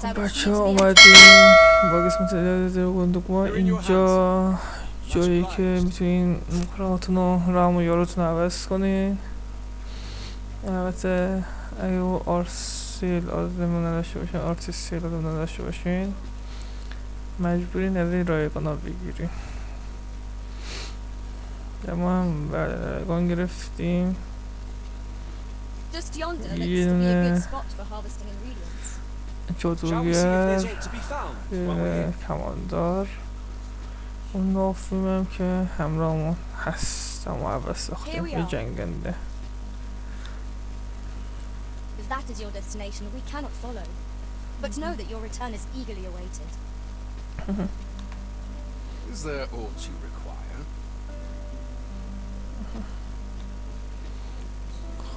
بچه ها اومدیم با قسمت دراگون دوگما. اینجا جایی که میتونین مقرراتون و رام و یاراتون عوض کنین. البته اگه آرسیل آزمون نداشته باشین، آرتیسیل آزمون نداشته باشین، مجبورین از این رایگان ها بگیرین. ما هم رایگان گرفتیم. یه دونه جادوگر، کماندار، اون نافیم هم که همراهمون هستم و عوض ساختیم، یه جنگنده. That is your destination, we cannot follow. But know that your return is eagerly awaited. Is there aught you require?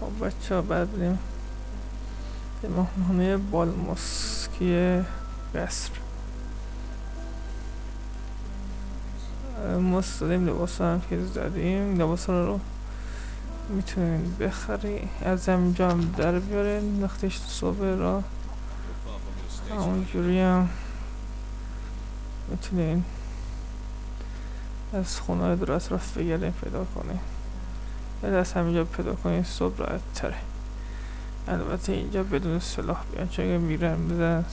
خب بچه ها بعد بریم به مهمانه بالماسکی قصر. ما دادیم لباس هم که زدیم، لباس رو میتونین بخری، از همینجا هم در بیارین وقتش صبح را. همونجوری هم میتونین از خونه های در اطراف بگردین پیدا کنین، یا از همینجا پیدا کنین صبح راحت تره. البته اینجا بدون سلاح بیان، چون اگه میرن بزن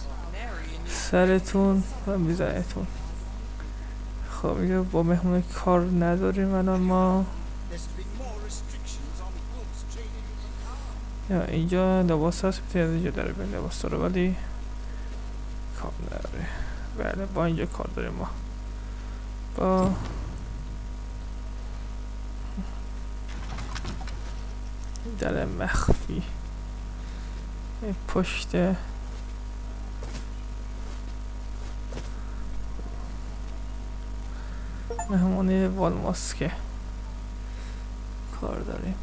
سرتون و میزنتون. خب اینجا با مهمون کار نداریم الان ما. یا اینجا لباس هست، میتونید از اینجا در بین لباس داره ولی کار نداره. بله با اینجا کار داریم ما، با در مخفی پشت مهمانه والماسکه کار داریم.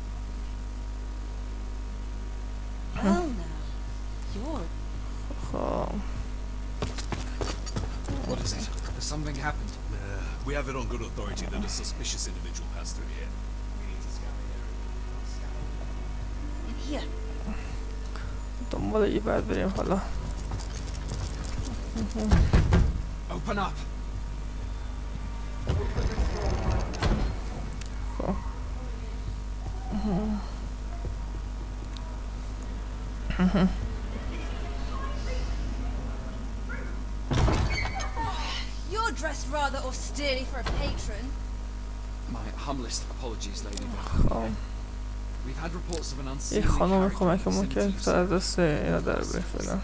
What is it? Has something happened? We have it on good authority that a suspicious individual passed through here. Here. دنبال یه بعد بریم حالا. Open up. خب. You're dressed rather austerely for a patron. My humblest apologies, lady. خب We've had reports of an یه unseemly خانم character کمکمون که vicinity. تا از دست اینا در بره فعلا.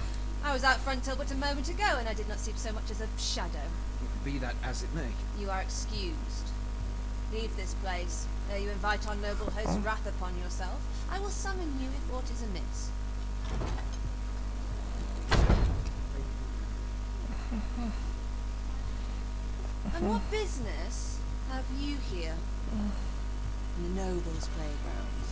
I was out front till but a moment ago and I did not see so much as a shadow. Be that as it may. You are excused. Leave this place. Ere you invite our noble host's wrath upon yourself, I will summon you if aught is amiss. And what business have you here? Noble's playground.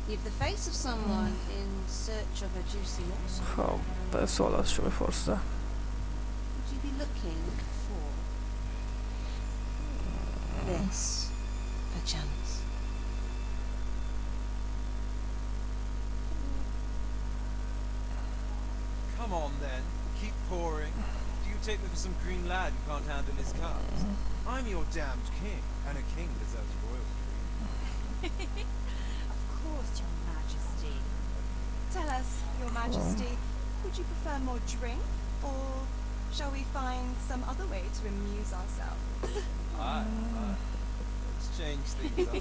You've the face of someone in search of a juicy morsel. خب به سوالاتشو بپرسه. Would you be looking for this, perchance? Come on then, keep pouring. Do you take me for some green lad who can't handle his cards? I'm your damned king, and a king deserves royalty. Of course, Your Majesty. Tell us, Your Majesty, would you prefer more drink, or shall we find some other way to amuse ourselves? Aye. Let's change things up.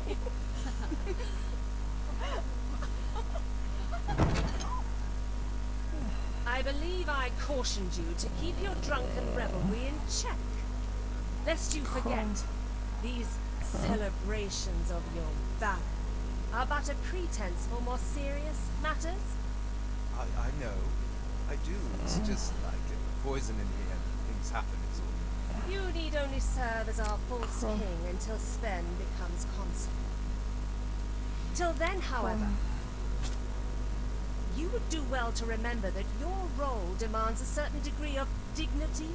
I believe I cautioned you to keep your drunken revelry in check. Lest you forget, these celebrations of your valor are but a pretense for more serious matters. I know. I do. It's just like poison in the end. Things happen, it's all. You need only serve as our false king until Sven becomes consul. Till then, however, you would do well to remember that your role demands a certain degree of dignity.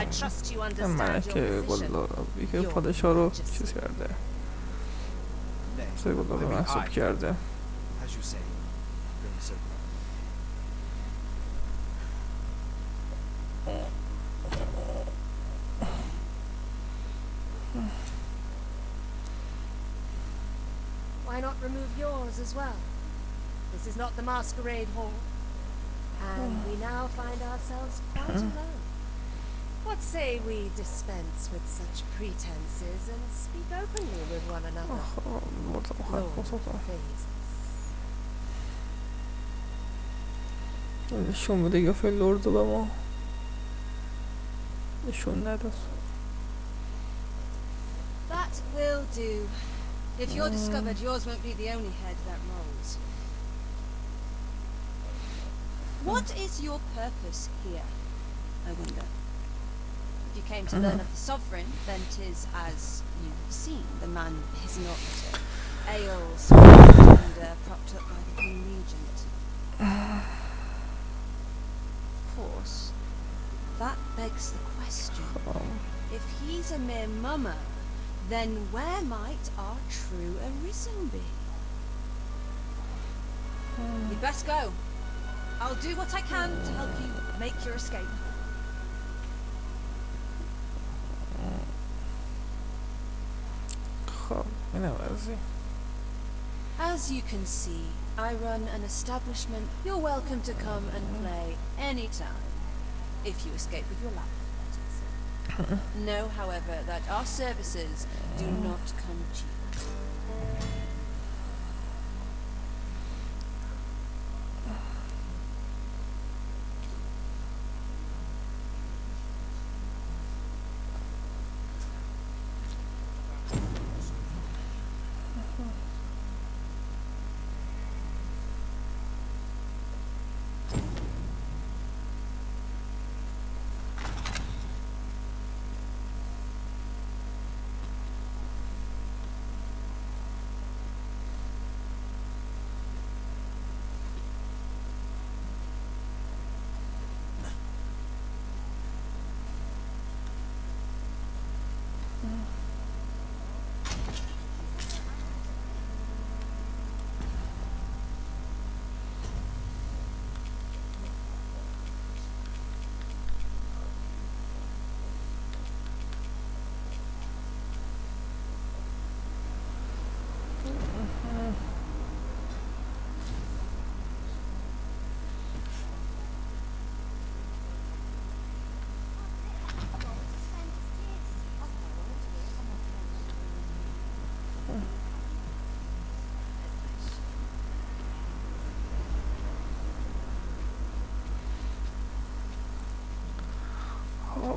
I trust you understand your position. قلابی که پادشاه رو چیز کرده، سه گلابی منصوب کرده. As you say, going so Why not remove yours as well? This is not the masquerade hall, and we now find ourselves quite alone. What say we dispense with such pretenses and speak openly with one another? Lord Phases. نشون بده قیافه لرد به ما. نشون نداد. That will do. If you're discovered, yours won't be the only head that rolls. What is your purpose here, I wonder? If you came to learn of the Sovereign, then 'tis as you've seen. The man is not ale and propped up by the Green Regent. Of course, that begs the question. If he's a mere mummer, then where might our true arisen be? You'd best go. I'll do what I can to help you make your escape. خب اینم ازی. As you can see, I run an establishment. You're welcome to come and play anytime, if you escape with your life. Know, however, that our services do not come cheap.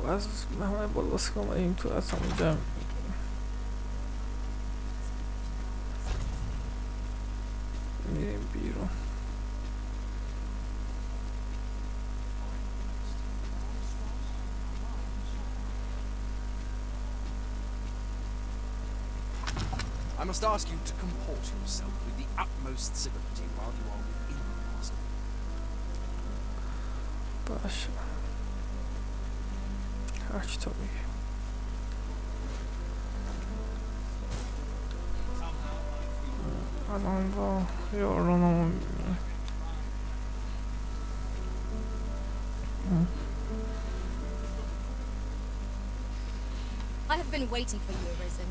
از همه بالاست که اومدیم تو از همونجا میریم بیرون. I must ask you to comport yourself with the utmost civility while you are within the castle. باشه هرچی تو میگی. الان با یارانمون میبینیم. I have been waiting for you, Arisen.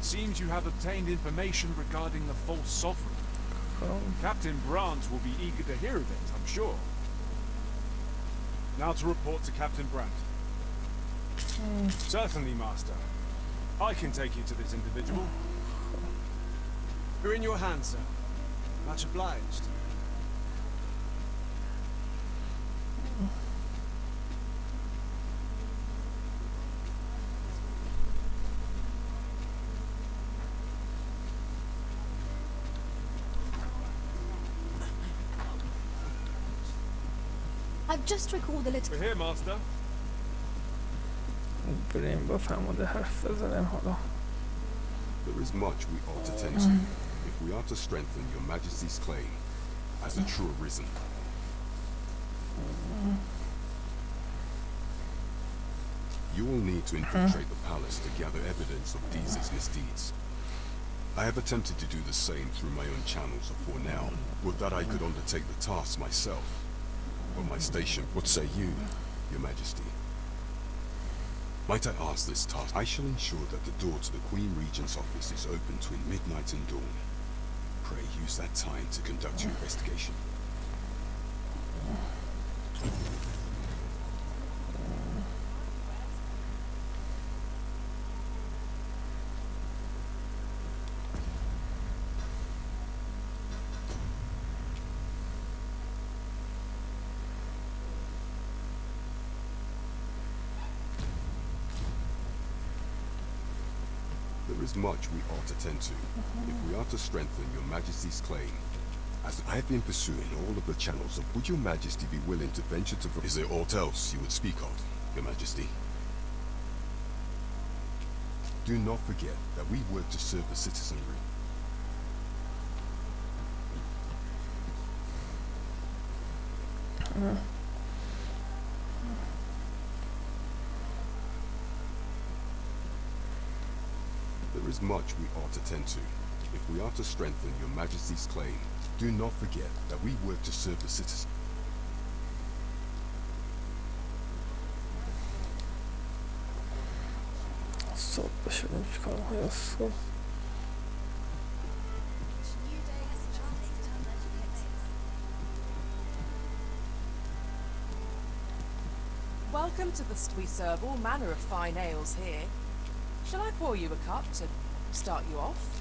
Seems you have obtained information regarding the false sovereign. Captain Brant will be eager to hear of it, I'm sure. Now to report to Captain Brant. Certainly, Master. I can take you to this individual. You're in your hands, sir. Much obliged. I've just recalled a little. We're here, Master. بریم با فرمانده حرف بزنیم حالا. There is much we ought to tend to, if we are to strengthen your Majesty's claim as a true arisen. You will need to infiltrate the palace to gather evidence of Deeza's misdeeds. I have attempted to do the same through my own channels for now. Would that I could undertake the task myself. But my station, what say you, Your Majesty? Might I ask this task? I shall ensure that the door to the Queen Regent's office is open between midnight and dawn. Pray use that time to conduct your investigation. There is much we ought to tend to, if we are to strengthen Your Majesty's claim. As I have been pursuing all of the channels of, would Your Majesty be willing to venture to... Is there aught else you would speak of, Your Majesty? Do not forget that we work to serve the citizenry. There is much we ought to tend to, if we are to strengthen Your Majesty's claim. Do not forget that we work to serve the citizens. صبح بشونیم چیکار های صبح. Welcome to the... We serve all manner of fine ales here. Shall I pour you a cup to start you off?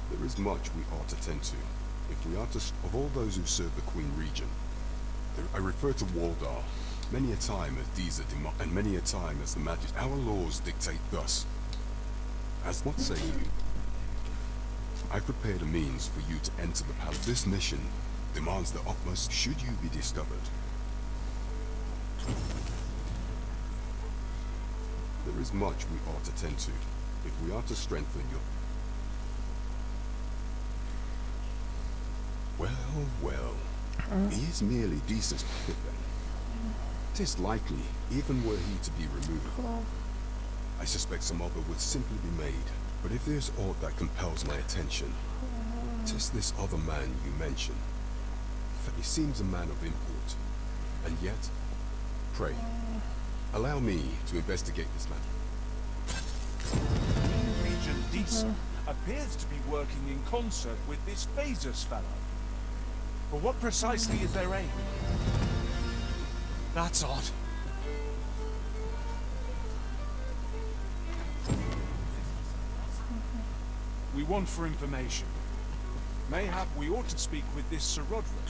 There is much we ought to tend to, if we are to... Of all those who serve the Queen Regent, I refer to Waldar, many a time as Deeza and many a time as the Majesty. Our laws dictate thus. As what say you? I prepared a means for you to enter the palace. This mission demands the utmost should you be discovered. There is much we ought to tend to, if we are to strengthen your... Well, well, he is merely Deeza's puppet then. 'Tis likely, even were he to be removed, I suspect some other would simply be made. But if there's aught that compels my attention, 'tis this other man you mention. He seems a man of import, and yet, pray, allow me to investigate this matter. Regent Deeza appears to be working in concert with this Phasus fellow. But what precisely is their aim? That's odd. We want for information. Mayhap we ought to speak with this Sir Roderick.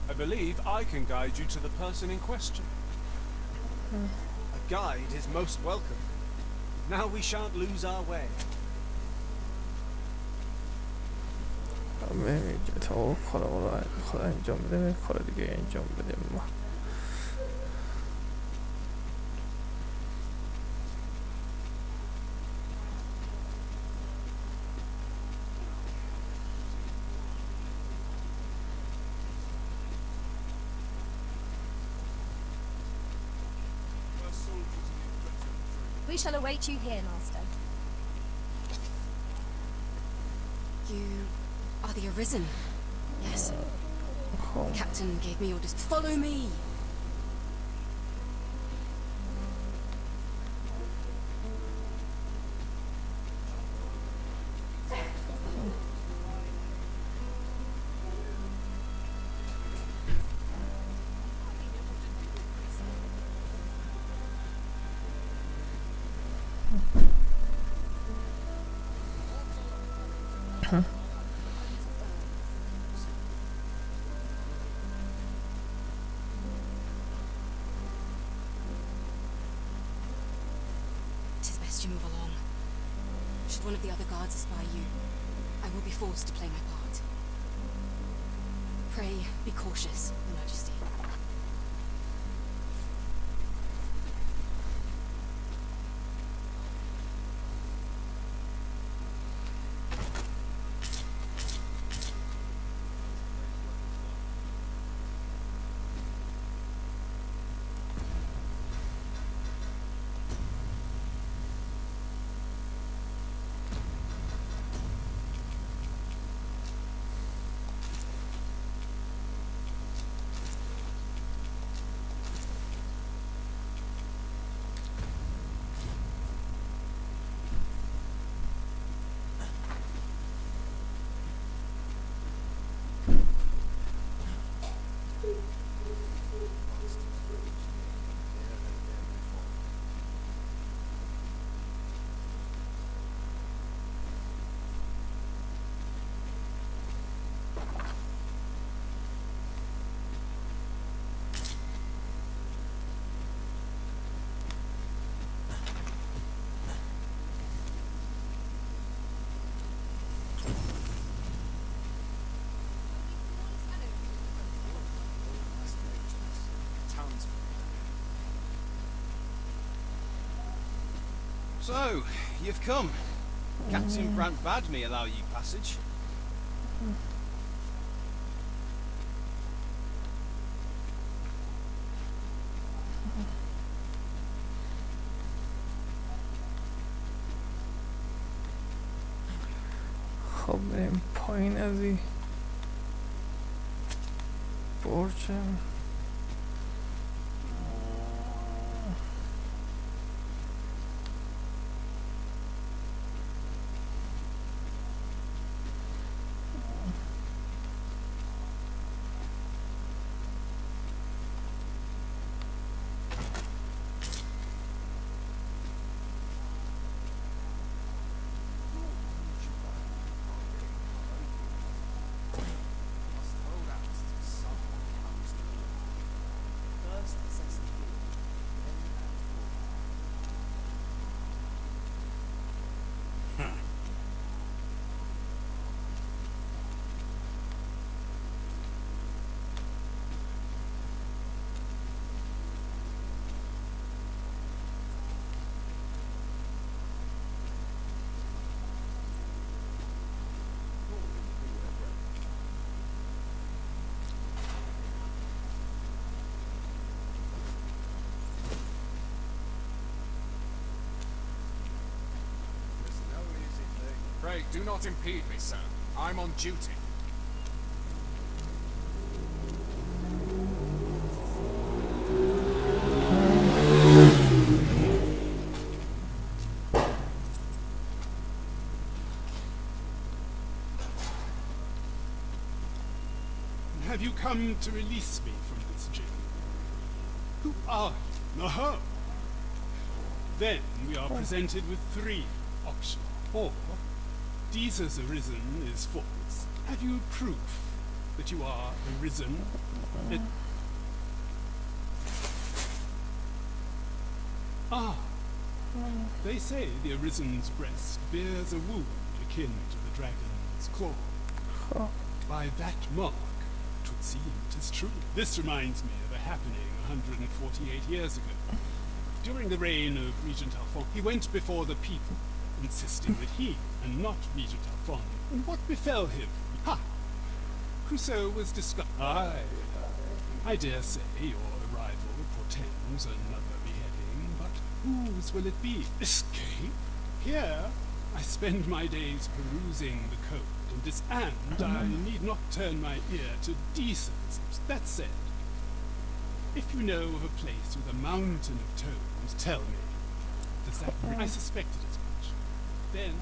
I believe I can guide you to the person in question. A guide is most welcome. Now we shan't lose our way. همه تا کارا رو خود انجام بده، کار دیگه انجام بدیم ما. We shall await you here, Master. You are the Arisen. Yes. خب Captain gave me orders. Follow me. Tis best you move along. Should one of the other guards espy you, I will be forced to play my part. Pray, be cautious, Your Majesty. So, you've come. Captain Brant bade me allow you passage. خب بریم پایین از این برجم. Pray, do not impede me, sir. I'm on duty. Have you come to release me from this jail? Who are you? Aha! Then we are presented with three options. Or, Jesus Arisen is false. Have you proof that you are arisen? They say the Arisen's breast bears a wound akin to the dragon's claw. By that mark, 'twould seem 'tis true. This reminds me of a happening 148 years ago. During the reign of Regent Alphonse, he went before the people, insisting that he, and not Regent Alphonse, what befell him? Ha! Crusoe was discovered. Aye, I dare say your arrival portends another beheading, but whose will it be? Escape? Here, I spend my days perusing the code, and I need not turn my ear to decencies. That said, if you know of a place with a mountain of tomes, tell me. Does that I suspected as much. Then...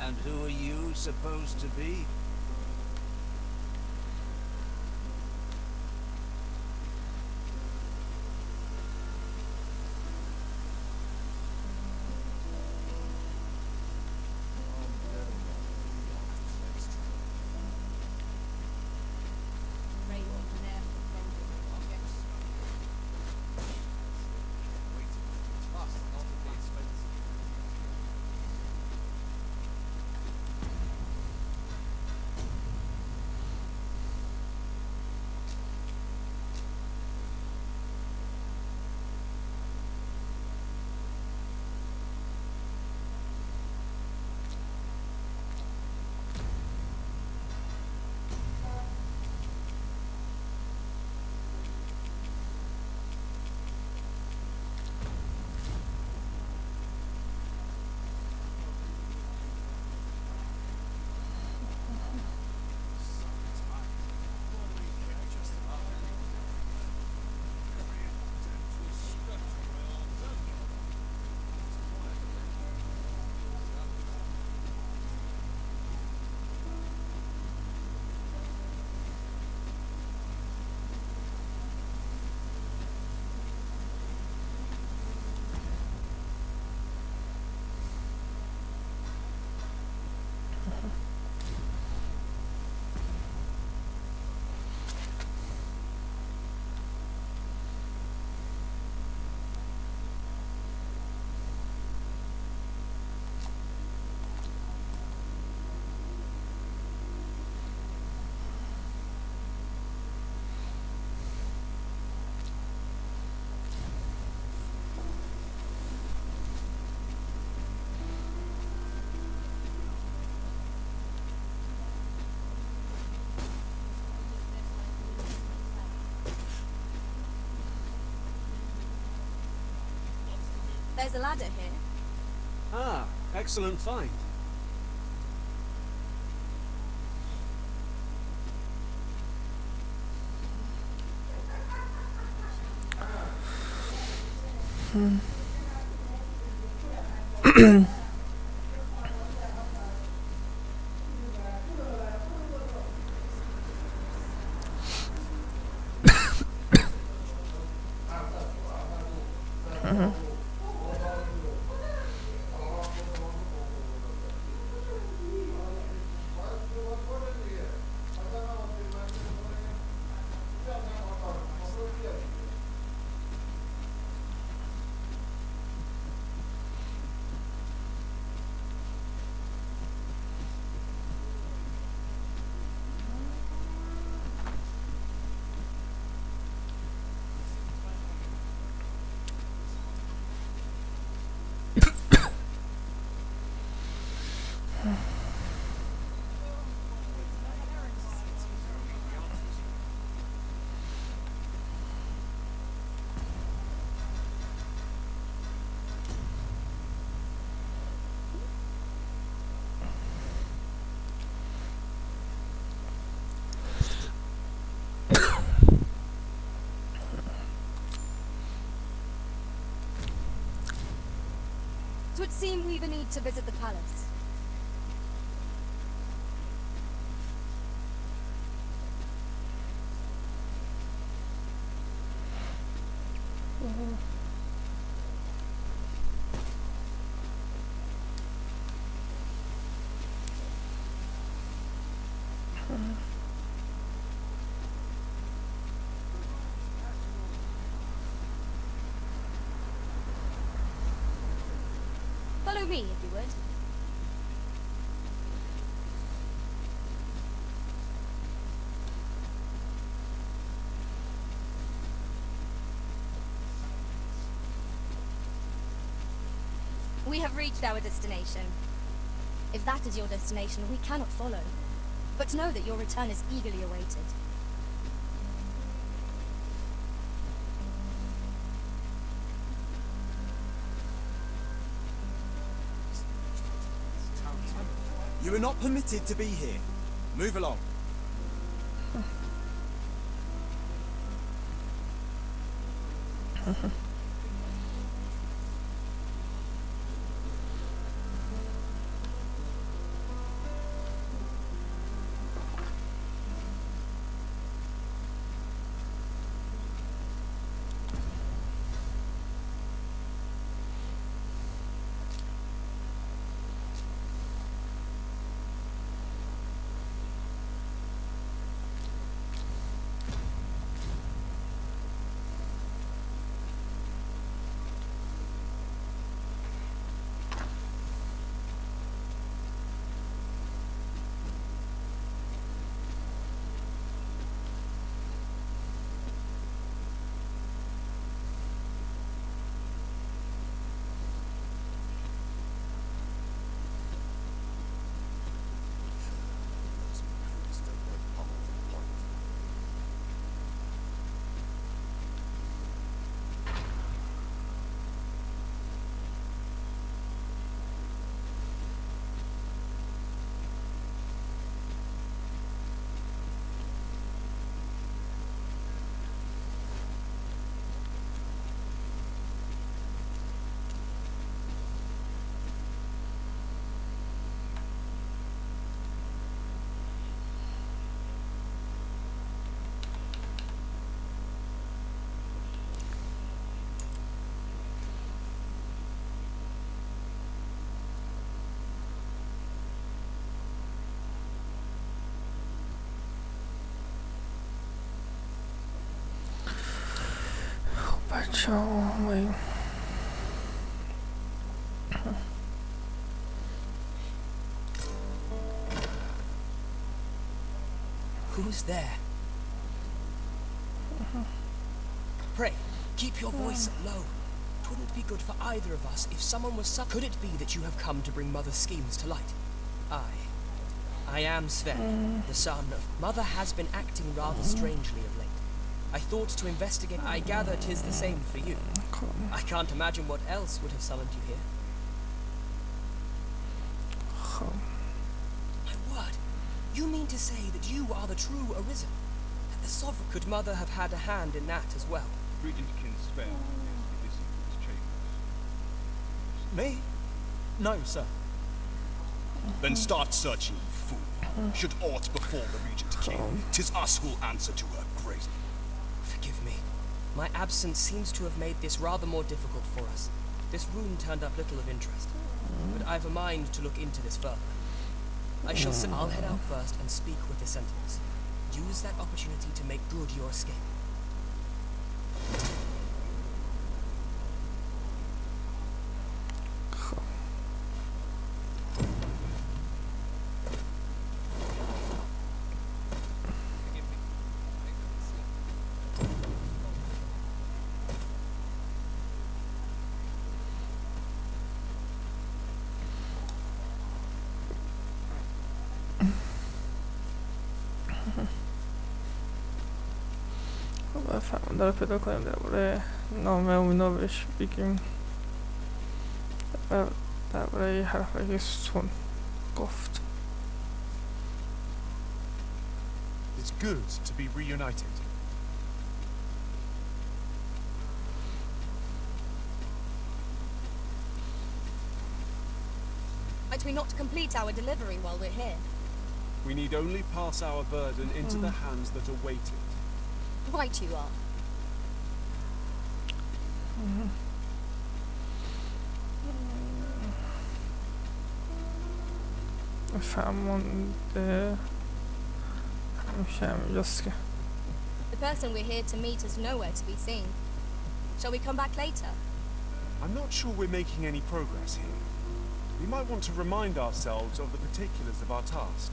And who are you supposed to be? There's a ladder here. Ah, excellent find. It would seem we've a need to visit the palace. Follow me, if you would. We have reached our destination. If that is your destination, we cannot follow. But know that your return is eagerly awaited. You are not permitted to be here. Move along. Who's there? Pray, keep your voice low. It wouldn't be good for either of us if someone was Could it be that you have come to bring Mother's schemes to light? I am Sven, the son of... Mother has been acting rather strangely of late. I thought to investigate. I gather 'tis the same for you. I can't imagine what else would have summoned you here. My word, you mean to say that you are the true Arisen? That the sovereign... Could Mother have had a hand in that as well? Regent King Sven is the issue of his chambers. Me? No, sir. Then start searching, you fool. Should aught befall the Regent King, 'tis us who'll answer to her grace. Forgive me. My absence seems to have made this rather more difficult for us. This room turned up little of interest, but I've a mind to look into this further. I'll head out first and speak with the Sentinels. Use that opportunity to make good your escape. فرمانده رو پیدا کنیم، درباره نامه و اینا بهش بگیم و درباره حرفایی که سون گفت. It's good to be reunited. Might we not complete our delivery while we're here? We need only pass our burden into the hands that await it. Right you are. فرمانده میشه همینجاست که The person we're here to meet is nowhere to be seen. Shall we come back later? I'm not sure we're making any progress here. We might want to remind ourselves of the particulars of our task.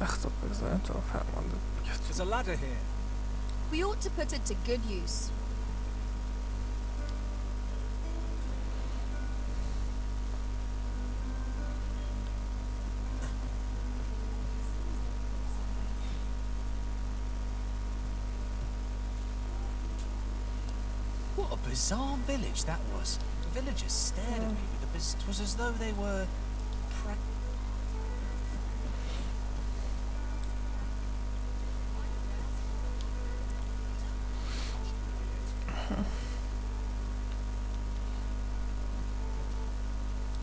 وقتا بگذاریم تا فرمانده بگید. There's a ladder here. We ought to put it to good use. What a bizarre village that was. The villagers stared at me with a it was as though they were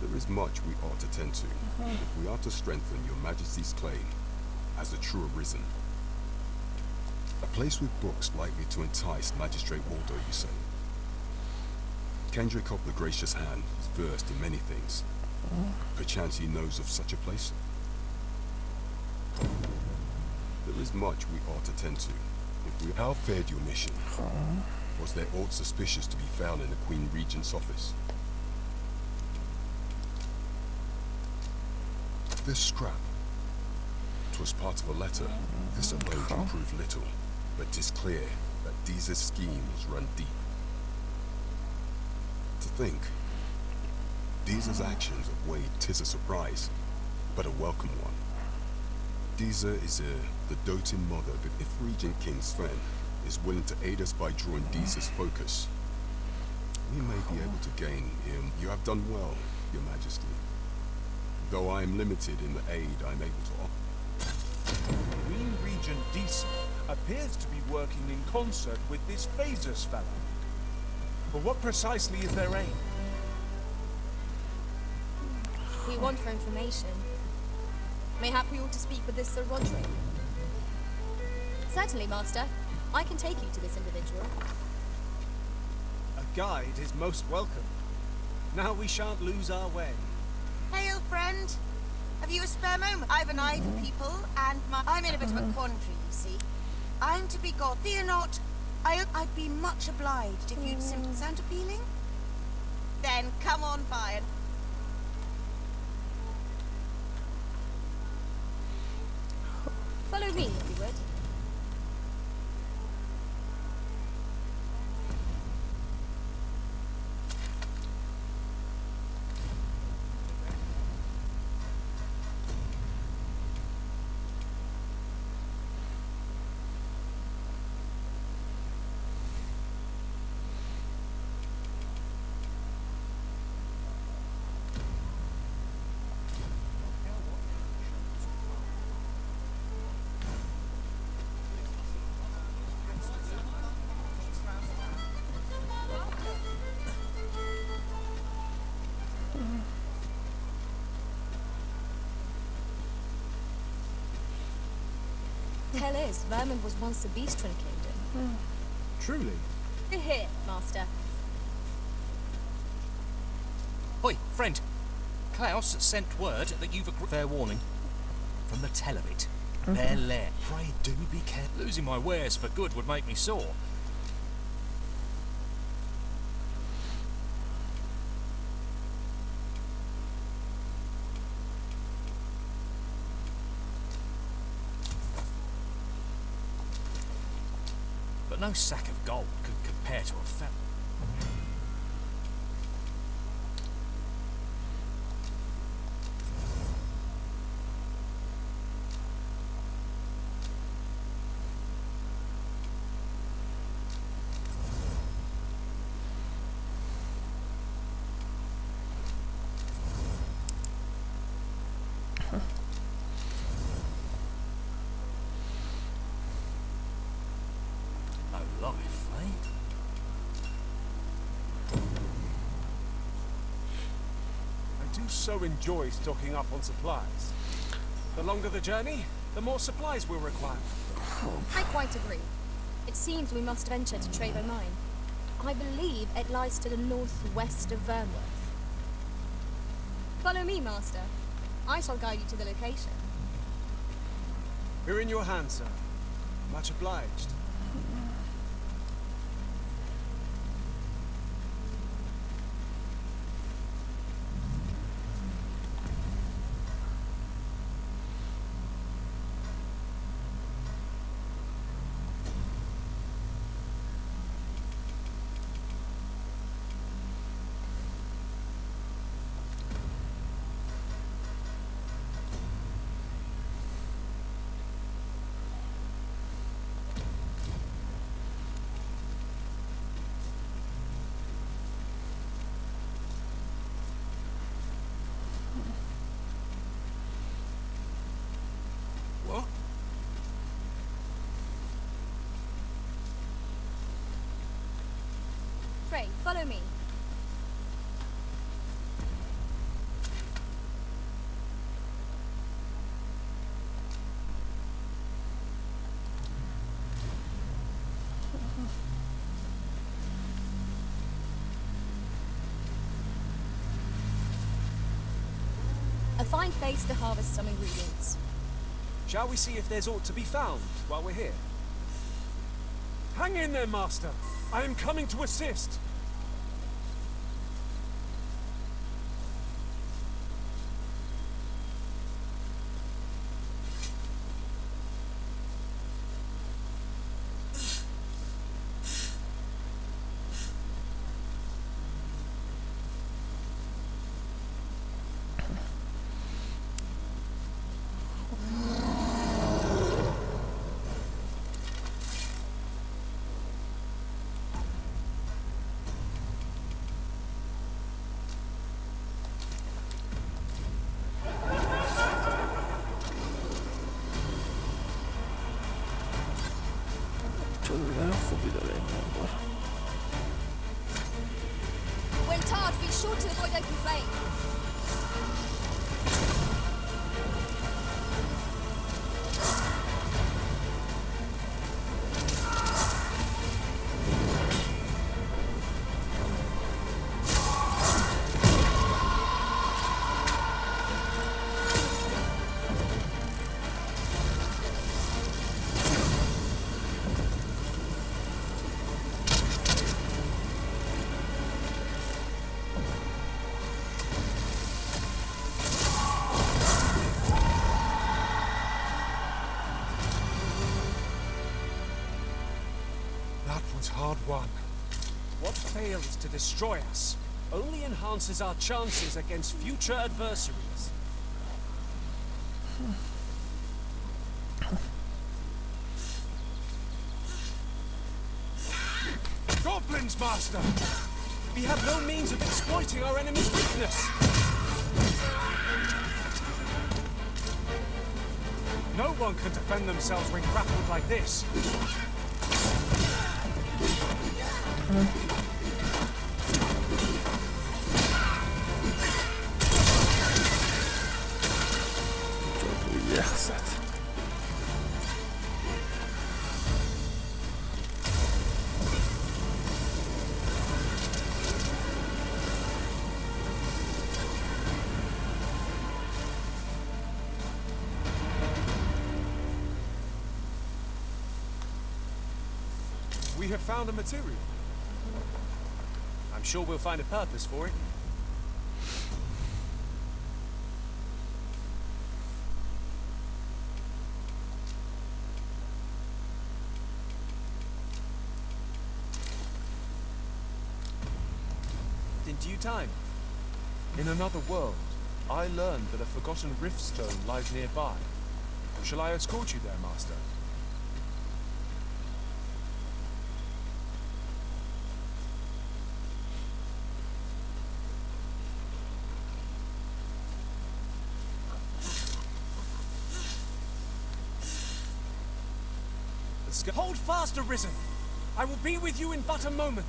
There is much we ought to tend to, if we are to strengthen your Majesty's claim as a true arisen. A place with books likely to entice Magistrate Waldo, you say? Kendrick of the Gracious Hand is versed in many things. Perchance he knows of such a place? There is much we ought to tend to. If we how fared your mission? Was there aught suspicious to be found in the Queen Regent's office? This scrap. 'Twas part of a letter. This alone can prove little, but 'tis clear that Deeza's schemes run deep. To think, Deeza's actions of Wade 'tis a surprise, but a welcome one. Deeza is the doting mother, but if Regent King Sven is willing to aid us by drawing Deeza's focus, we may be able to gain him. You have done well, Your Majesty. Though I am limited in the aid I'm able to offer. Queen Regent Deesa appears to be working in concert with this Phasus fellow. But what precisely is their aim? We want for information. Mayhap we ought to speak with this Sir Roderick. Certainly, Master. I can take you to this individual. A guide is most welcome. Now we shan't lose our way. Hail, friend. Have you a spare moment? I've an eye for people, and I'm in a bit of a quandary, you see. I'm to be God. Fear not. I'd be much obliged if you'd simply sound appealing. Then come on by and... Follow me, if you would. Tell is, vermin was once a beast in kingdom. Truly? Here, Master. Oi, friend. Klaus sent word that you've agreed. Fair warning. From the tell of it. Their lair. Pray do be careful. Losing my wares for good would make me sore. But no sack of gold could compare to a fellow. you so enjoy stocking up on supplies? The longer the journey, the more supplies we'll require. I quite agree. It seems we must venture to Trevo Mine. I believe it lies to the northwest of Vernworth. Follow me, Master. I shall guide you to the location. We're in your hands, sir. Much obliged. Pray, follow me. A fine place to harvest some ingredients. Shall we see if there's aught to be found while we're here? Hang in there, Master. I am coming to assist. When tarred, be sure to avoid open flame. Hard won. What fails to destroy us only enhances our chances against future adversaries. Goblins, Master! We have no means of exploiting our enemy's weakness. No one can defend themselves when grappled like this. We have found a material. I'm sure we'll find a purpose for it. In due time. In another world, I learned that a forgotten rift stone lies nearby. Shall I escort you there, Master? Hold fast, Arisen! I will be with you in but a moment.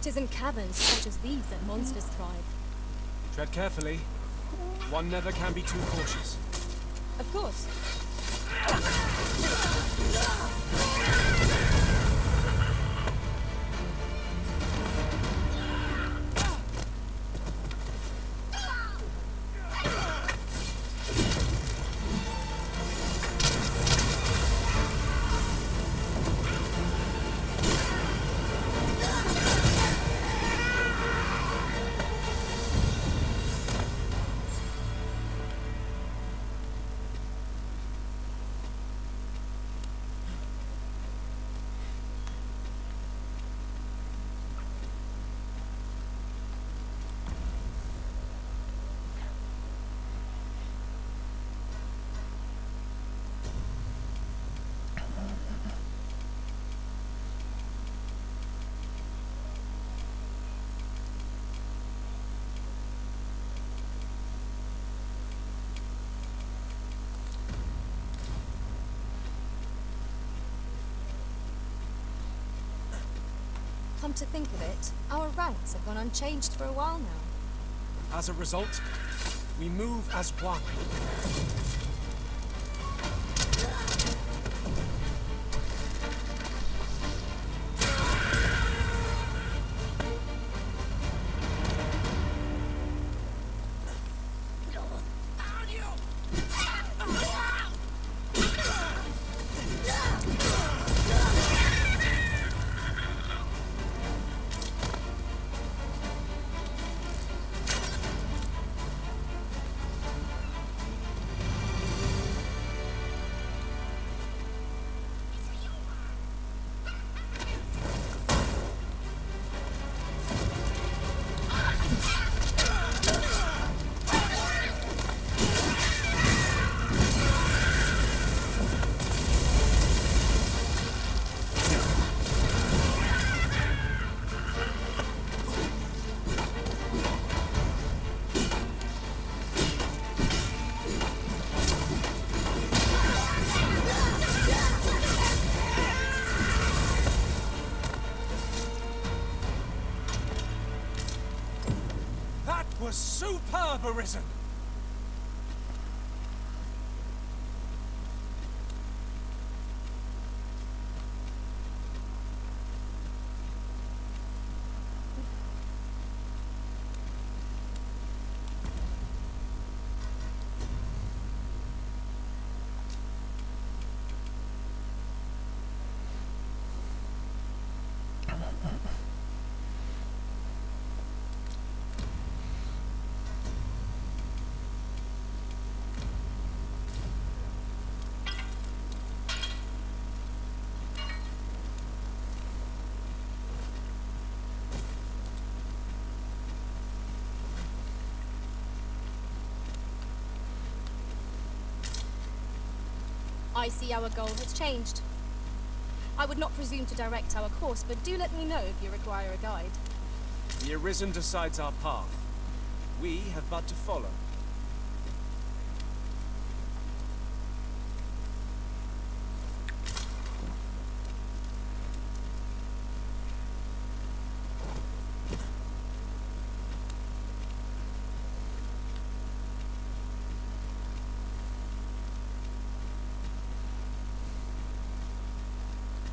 is in caverns such as these that monsters thrive. Tread carefully. One never can be too cautious. Of course. Come to think of it, our ranks have gone unchanged for a while now. As a result, we move as one. Was superb, Arisen! I see our goal has changed. I would not presume to direct our course, but do let me know if you require a guide. The Arisen decides our path. We have but to follow.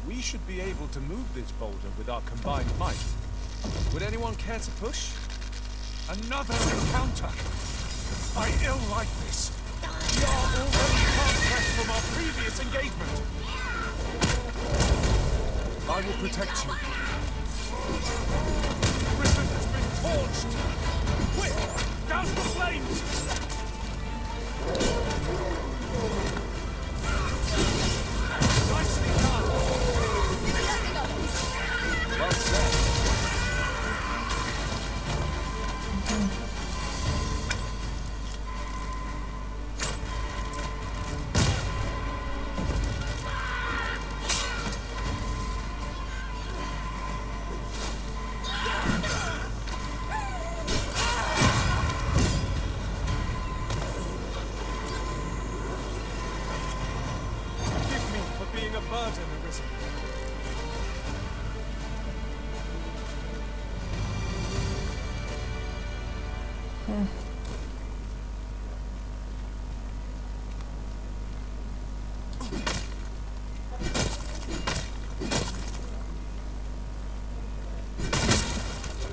We should be able to move this boulder with our combined might. Would anyone care to push? Another encounter! I ill like this. We are already fast-tracked from our previous engagement. I will protect you. Prison has been torched! Quick! Douse the flames! Nicely done! Well said.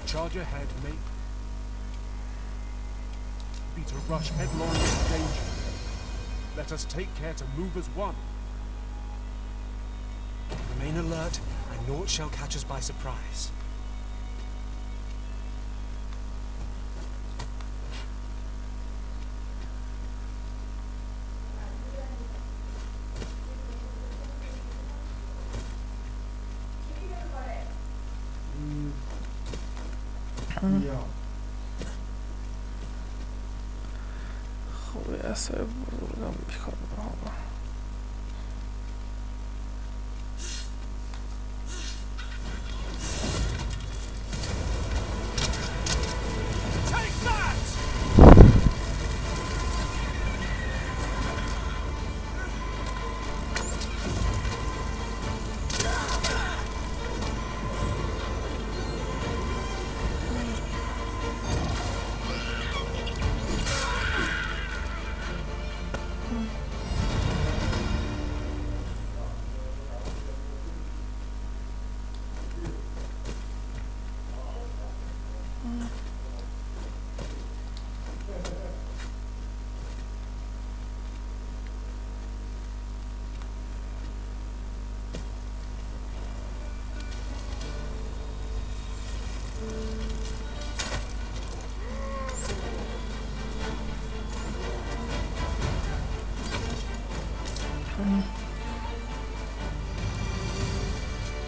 Charge ahead, mate. Be to rush headlong into danger. Let us take care to move as one. Remain alert, and naught shall catch us by surprise. خوبی اثر بودم میکنم.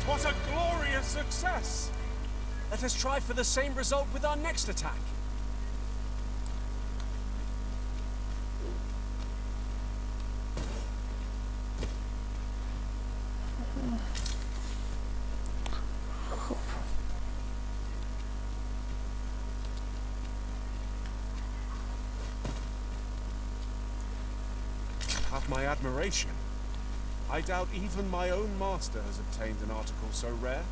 What a glorious success! Let us try for the same result with our next attack. Have my admiration. I doubt even my own master has obtained an article so rare.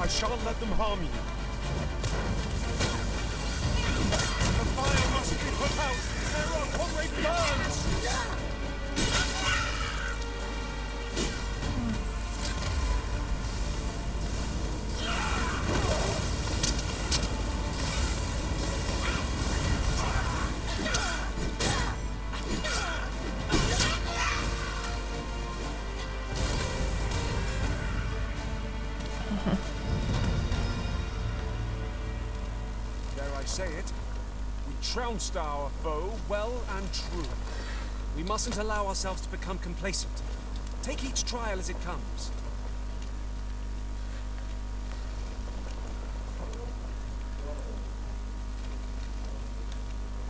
I shan't let them harm you. The fire must be put out. There are comrade burns. Dare I say it? We trounced our foe well and true. We mustn't allow ourselves to become complacent. Take each trial as it comes.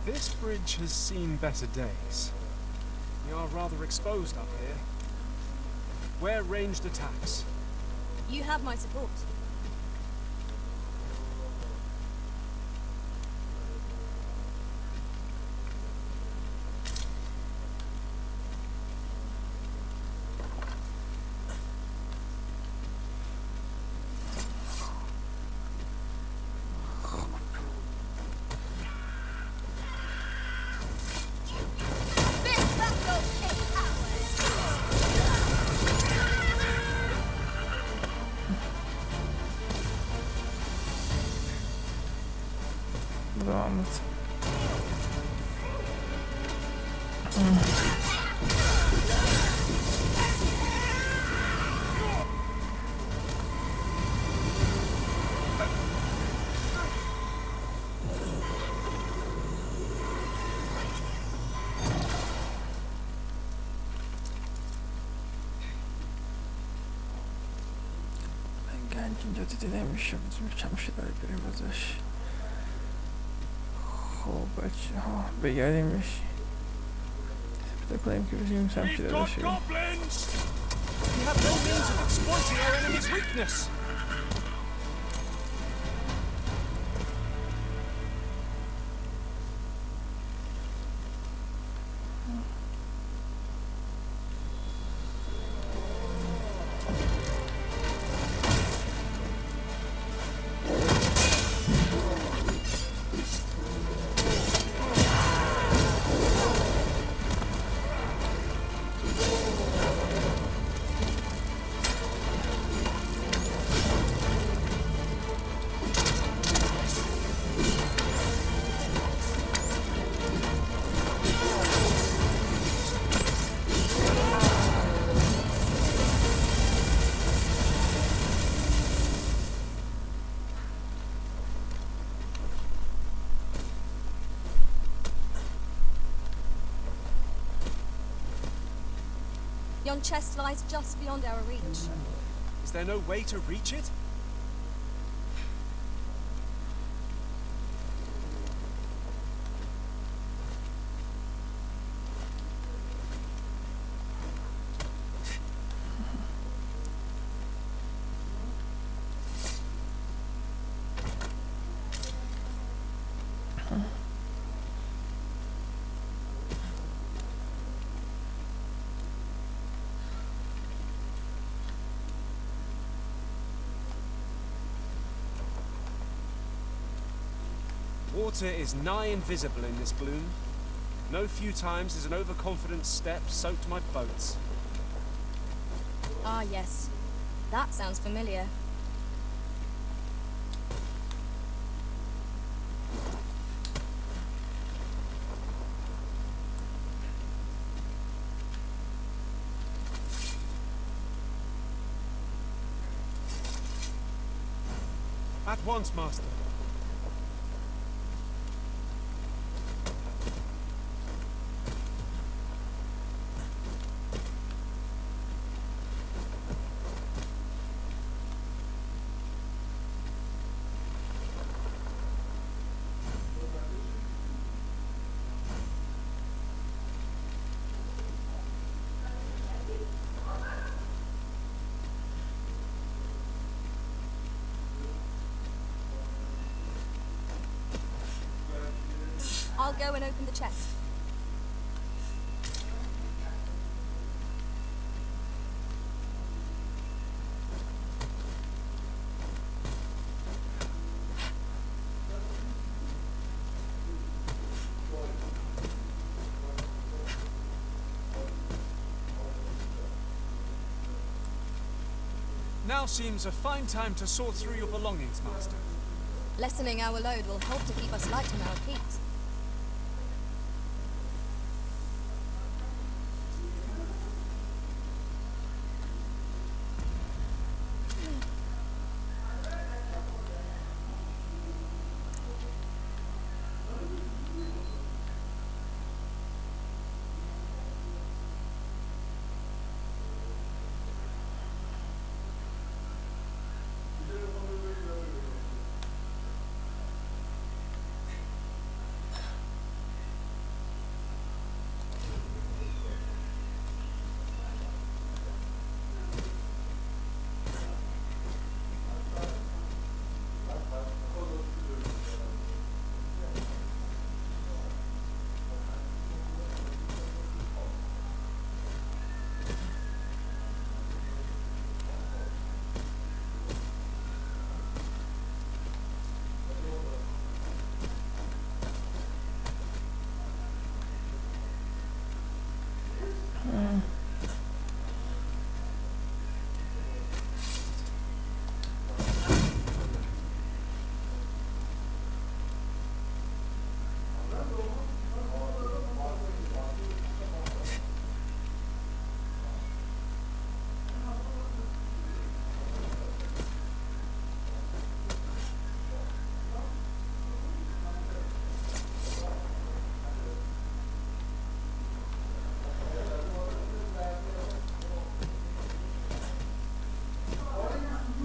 This bridge has seen better days. We are rather exposed up here. Where ranged attacks? You have my support. This battle is ours. برنت. گنج اینجا دیده نمیشه، کمشه داره بریم ازش. خب بچه ها بگردیمش، پیدا کنیم که بشیم سمت داده شدیم. We have no means of exploiting our enemy's weakness. Yon chest lies just beyond our reach. Is there no way to reach it? Water is nigh invisible in this gloom. No few times has an overconfident step soaked my boats. Ah, yes. That sounds familiar. At once, Master. I'll go and open the chest. Now seems a fine time to sort through your belongings, Master. Lessening our load will help to keep us light on our feet.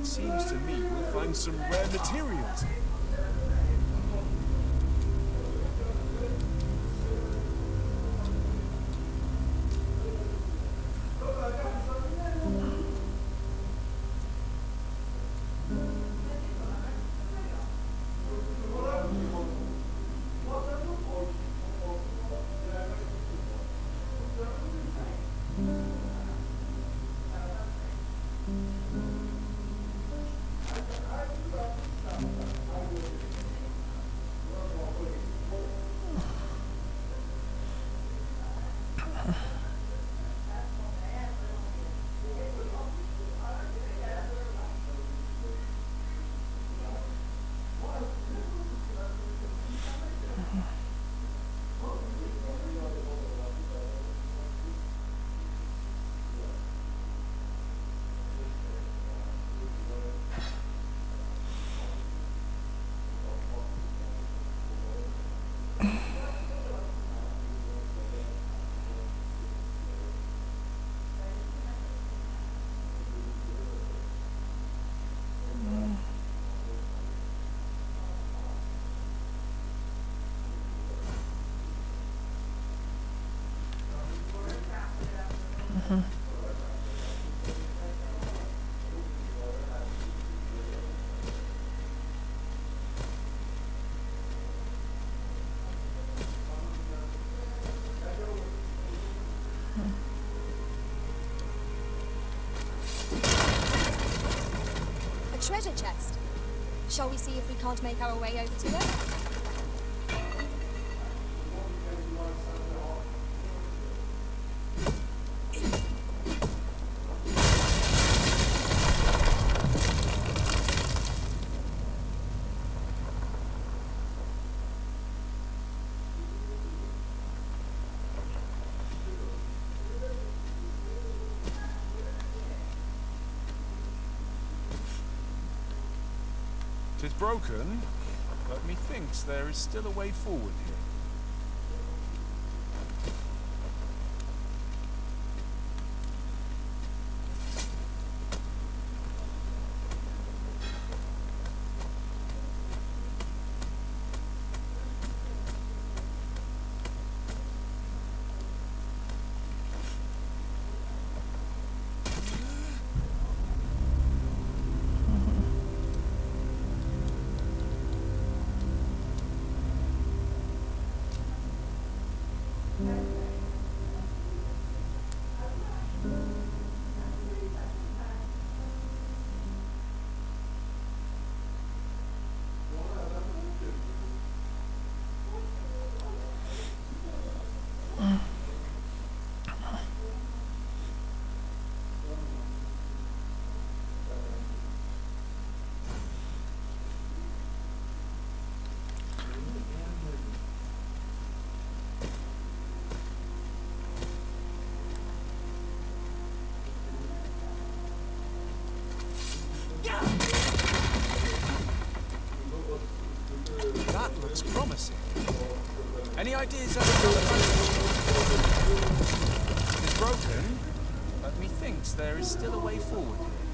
Seems to me we'll find some rare materials here. A treasure chest. Shall we see if we can't make our way over to it? Tis broken, but methinks there is still a way forward here. That looks promising. Any ideas as to how the It is broken, but methinks there is still a way forward here.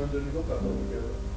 من